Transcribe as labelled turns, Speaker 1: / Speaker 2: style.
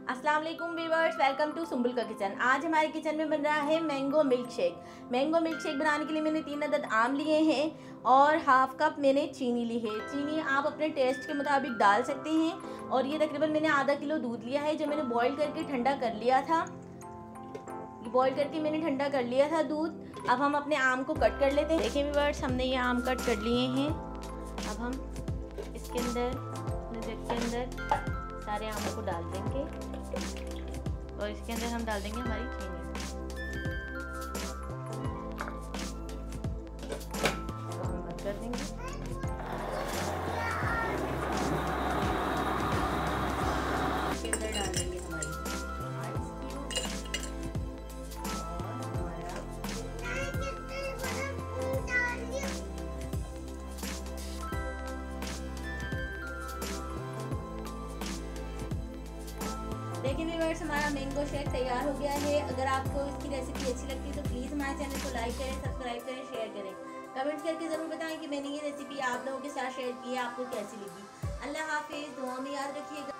Speaker 1: अस्सलाम वालेकुम viewers, welcome to Sumbul का किचन। आज हमारे किचन में बन रहा है mango milk shake. Mango milk shake बनाने के लिए मैंने 3 अदद आम लिए हैं और हाफ कप मैंने चीनी ली है। चीनी आप अपने टेस्ट के मुताबिक डाल सकते हैं। और ये तकरीबन मैंने आधा किलो दूध लिया है जो मैंने बॉईल करके ठंडा कर लिया था। बॉईल करके मैंने ठंडा कर लिया था दूध। अब हम अपने आम को कट कर लेते हैं। देखिए व्यूअर्स, हमने ये आम कट कर लिए हैं। अब हम इसके अंदर जग के अंदर सारे आमों को डाल देंगे और इसके अंदर हम डाल देंगे हमारी चीनी। तो हम बंद कर देंगे। इसके अंदर डाल देंगे हमारी आइस देखिए व्यूअर्स, हमारा मैंगो शेक तैयार हो गया है। अगर आपको इसकी रेसिपी अच्छी लगती है तो प्लीज़ हमारे चैनल को लाइक करें, सब्सक्राइब करें, शेयर करें। कमेंट्स करके ज़रूर बताएं कि मैंने ये रेसिपी आप लोगों के साथ शेयर की है, आपको कैसी लगी। अल्लाह हाफिज़, दुआ में याद रखिएगा।